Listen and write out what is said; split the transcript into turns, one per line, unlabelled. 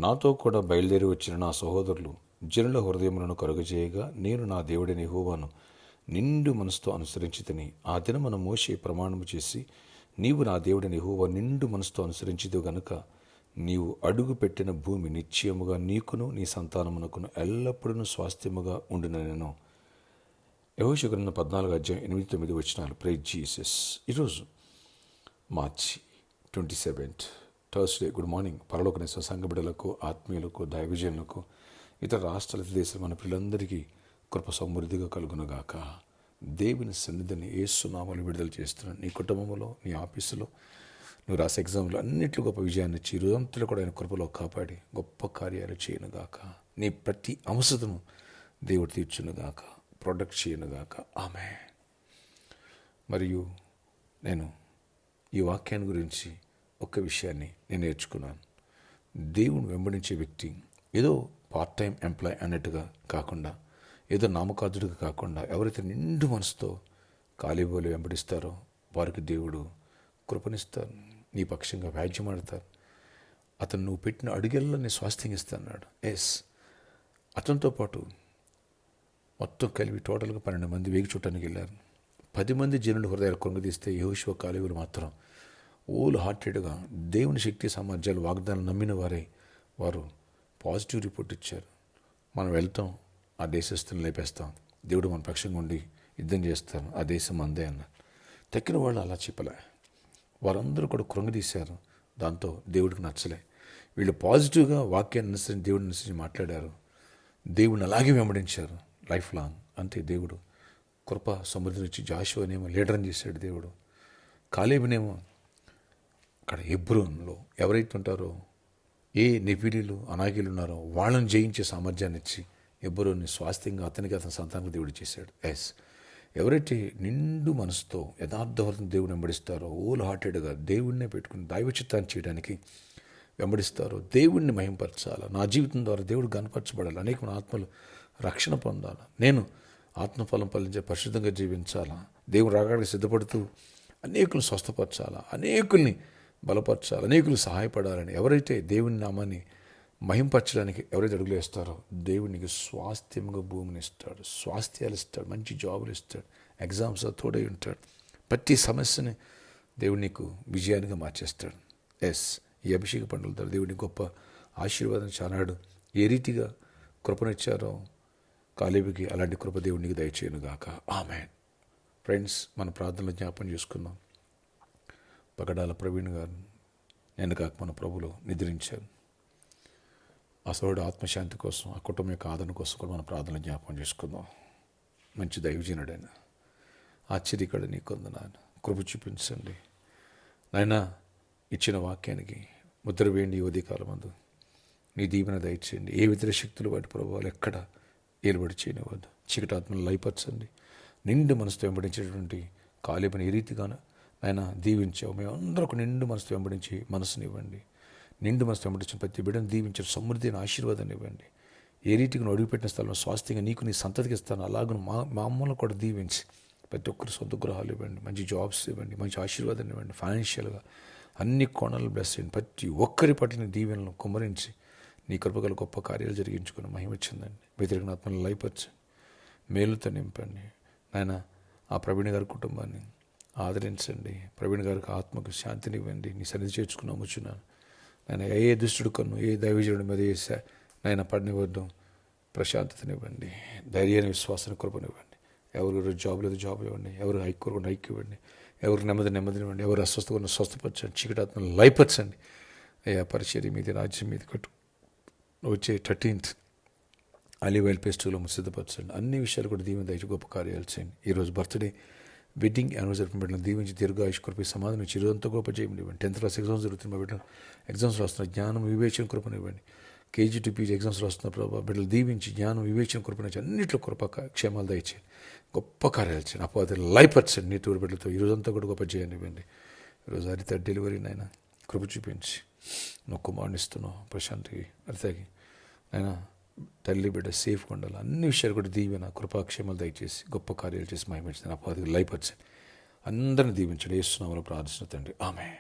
నాతో కూడా బయలుదేరి వచ్చిన నా సహోదరులు జనుల హృదయములను కలుగజేయగా, నేను నా దేవుడైన యెహోవాను నిండు మనసుతో అనుసరించితిని. ఆ దినమున మోషే ప్రమాణము చేసి, నీవు నా దేవుడైన యెహోవా నిండు మనసుతో అనుసరించిదు గనుక నీవు అడుగు పెట్టిన భూమి నిశ్చయముగా నీకును నీ సంతానమునకును ఎల్లప్పుడూ స్వాస్థ్యముగా ఉండునెను. యెహోషువ గ్రంథం 14:8-9 ప్రైజ్ జీసస్. ఈరోజు మార్చి 27 థర్స్డే. Good morning. పరలోకనేశ్వర సంఘ బిడ్డలకు, ఆత్మీయులకు, దైవజనులకు, ఇతర రాష్ట్రాల దేశం మన పిల్లలందరికీ కృప సమృద్ధిగా కలుగునుగాక. దేవుని సన్నిధిని యేసునామములో విడుదల చేస్తున్నాను. నీ కుటుంబంలో, నీ ఆఫీసులో, నువ్వు రాసే ఎగ్జామ్లో అన్నింటిలో గొప్ప విజయాన్ని ఇచ్చి రోజంతలో కూడా ఆయన కృపలో కాపాడి గొప్ప కార్యాలు చేయనుగాక. నీ ప్రతి అవసరతను దేవుడు తీర్చునుగాక, ప్రొడక్ట్ చేయనుగాక. ఆమె. మరియు నేను ఈ వాక్యాన్ని గురించి ఒక్క విషయాన్ని నేను నేర్చుకున్నాను. దేవుని వెంబడించే వ్యక్తి ఏదో పార్ట్ టైం ఎంప్లాయ్ అన్నట్టుగా కాకుండా, ఏదో నామకార్థుడిగా కాకుండా, ఎవరైతే నిండు మనసుతో కాలేబోలు వెంబడిస్తారో వారికి దేవుడు కృపనిస్తారు, నీ పక్షంగా వ్యాజ్యమాడతారు. అతను నువ్వు పెట్టిన అడుగెల్లో నీ స్వాస్థ్యం ఇస్తాడు. ఎస్, అతనితో పాటు మొత్తం కలిపి టోటల్గా 12 మంది వేగి చూడటానికి వెళ్ళారు. 10 మంది జనులు హృదయాలు కృంగదీస్తే యెహోషువ కాలేబులు మాత్రం ఓల్ హార్టెడ్గా దేవుని శక్తి సామర్థ్యాలు వాగ్దానం నమ్మిన వారు పాజిటివ్ రిపోర్ట్ ఇచ్చారు. మనం వెళ్తాం, ఆ దేశస్తులను లేపేస్తాం, దేవుడు మన పక్షంగా ఉండి యుద్ధం చేస్తాను, ఆ దేశం అందే అన్నారు. తక్కిన వాళ్ళు అలా చెప్పలే. వారందరూ కూడా కృంగదీశారు. దాంతో దేవుడికి నచ్చలే. వీళ్ళు పాజిటివ్గా వాక్యాన్ని అనుసరించి, దేవుడిని అనుసరించి మాట్లాడారు. దేవుడిని అలాగే వెంబడించారు లైఫ్ లాంగ్. అంతే దేవుడు కృప సమృద్ధి నుంచి జాషువనేమో లీడర్ని చేశాడు దేవుడు. కాలేబునేమో అక్కడ హెబ్రోన్లో ఎవరైతే ఉంటారో, ఏ నెఫీలీలు, అనాకీలు ఉన్నారో వాళ్ళని జయించే సామర్థ్యాన్ని ఇచ్చి హెబ్రోన్ని స్వాస్థ్యంగా అతనికి, అతని సంతానానికి దేవుడు చేశాడు. ఎస్, ఎవరైతే నిండు మనసుతో యథార్థవర్తం దేవుని వెంబడిస్తారో, ఓల్ హార్టెడ్గా దేవుడినే పెట్టుకుని దైవ చిత్తాన్ని చేయడానికి వెంబడిస్తారో, దేవుణ్ణి మహింపరచాలి, నా జీవితం ద్వారా దేవుడు కనపరచబడాలి, అనేక ఆత్మలు రక్షణ పొందాలి, నేను ఆత్మఫలం ఫలించే పరిశుద్ధంగా జీవించాలా, దేవుడు రాగాడికి సిద్ధపడుతూ అనేకులను స్వస్థపరచాలా, అనేకుల్ని బలపరచాలి, అనేకులు సహాయపడాలని ఎవరైతే దేవుని నామాన్ని మహింపరచడానికి ఎవరైతే అడుగులు వేస్తారో, దేవునికి స్వాస్థ్యంగా భూమిని ఇస్తాడు, స్వాస్థ్యాలు ఇస్తాడు, మంచి జాబులు ఇస్తాడు, ఎగ్జామ్స్లో తోడై ఉంటాడు. ప్రతి సమస్యని దేవుడు నీకు విజయానిగా మార్చేస్తాడు. ఎస్, ఈ అభిషేక పండుగల ద్వారా దేవుడిని గొప్ప ఆశీర్వాదం చానాడు. ఏ రీతిగా కృపనిచ్చారో కాలేబుకి, అలాంటి కృప దేవుడికి దయచేయనుగాక. ఆమేన్. ఫ్రెండ్స్, మన ప్రార్థనలో జ్ఞాపం చేసుకున్నాం. పగడాల ప్రవీణ్ గారు నేను కాక మన ప్రభులో నిద్రించారు. ఆ సోడు ఆత్మశాంతి కోసం, ఆ కుటుంబం యొక్క ఆదరణ కోసం కూడా మన ప్రార్థనలు జ్ఞాపకం చేసుకుందాం. మంచి దైవజనుడైన ఆశ్చర్యకడ నీ కొందనాన్ని కృప చూపించండి నాయనా. ఇచ్చిన వాక్యానికి ముద్ర వేయండి. ఉదయకాలం మందు నీ దీవెన దయచేయండి. ఏ విధ శక్తులు వాటి ప్రభావాలు ఎక్కడ ఏలుబడి చేయనివ్వద్దు. చీకటి ఆత్మను లయపరచండి. నిండు మనసుతో వెంబడించేటువంటి కాలేబుని ఏ రీతిగానో ఆయన దీవించావు. మేము అందరూ ఒక నిండు మనసుతో వెంబడించి మనసునివ్వండి. నిండు మనసుతో వెంబడించిన ప్రతి బిడ్డను దీవించిన సమృద్ధి అయిన ఆశీర్వాదాన్ని ఇవ్వండి. ఏ రీతిగా నువ్వు అడుగుపెట్టిన స్థలంలో స్వాస్థ్యంగా నీకు నీ సంతతికి ఇస్తాను, అలాగే మా అమ్మలను కూడా దీవించి ప్రతి ఒక్కరు సొంత గృహాలు ఇవ్వండి, మంచి జాబ్స్ ఇవ్వండి, మంచి ఆశీర్వాదాన్ని ఇవ్వండి, ఫైనాన్షియల్గా అన్ని కోణాలు బ్లెస్ చేయండి. ప్రతి ఒక్కరి పట్ల దీవెనలను కుమ్మరించి నీ కృపగల గొప్ప కార్యాలు జరిగించుకుని మహిమచ్చిందండి. వ్యతిరేక ఆత్మలను లయపరచండి, మేలుతో నింపండి నాయన. ఆ ప్రవీణ్ గారి కుటుంబాన్ని ఆదరించండి. ప్రవీణ్ గారికి ఆత్మకు శాంతినివ్వండి. నీ సన్నిధి చేర్చుకుని అమ్ముచున్నాను నేను. ఏ దుష్టుడు కన్ను, ఏ దైవజనుడి మీద వేసా నాయన పడినివ్వద్దు. ప్రశాంతతనివ్వండి, ధైర్యాన్ని, విశ్వాసాన్ని, కృపనివ్వండి. ఎవరు జాబ్ లేదు జాబ్ ఇవ్వండి, ఎవరు ఐక్యకుండా ఐక్య ఇవ్వండి, ఎవరు నెమ్మదినివ్వండి, ఎవరు అస్వస్థగా స్వస్థపరచండి, చీకటి ఆత్మను లయపరచండి. అయ్యా, పరిచర్య మీద, రాజ్యం మీద కట్టు వచ్చే 13th ఆలివ్ ఆయిల్ ఫెస్టివల్ సిద్ధపరచండి. అన్ని విషయాలు కూడా దీవెన దయచి గొప్ప కార్యాలు చేయండి. ఈరోజు బర్త్డే, వెడ్డింగ్, యానివర్సరీ బిడ్డలను దీవించి దీర్ఘాయుష్ కృప, సమాధానం ఇచ్చి ఈరోజంతా గొప్ప చేయమనివ్వండి. 10th క్లాస్ ఎగ్జామ్స్ జరుగుతున్న మా బిడ్డలు ఎగ్జామ్స్ రాస్తున్న జ్ఞానం, వివేచన కృపనివ్వండి. KG to PG ఎగ్జామ్స్ రాస్తున్న ప్రభావ బిడ్డలు దీవించి జ్ఞానం, వివేచన కృపనిచ్చి అన్నింటిలో కృప క్షేమాలు దయచేయండి. గొప్ప కార్యాలు చేయండి. అపవాది లయపరచండి. నీ తోడు బిడ్డలతో ఈరోజంతా కూడా గొప్ప చేయనివ్వండి. ఈరోజు హరిత డెలివరీ నాయన కృప చూపించి నువ్వు కుమారుని ఇస్తున్నావు ప్రశాంత్కి, హరితకి నాయన. తల్లి బిడ్డ సేఫ్గా ఉండాలి. అన్ని విషయాలు కూడా దీవెన, కృపాక్షేమాలు దయచేసి గొప్ప కార్యాలు చేసి మహిమించండి. అపవాదికి లయపరచండి. అందరిని దీవించండి. యేసు నామములో ప్రార్థిస్తున్న తండ్రి, ఆమేన్.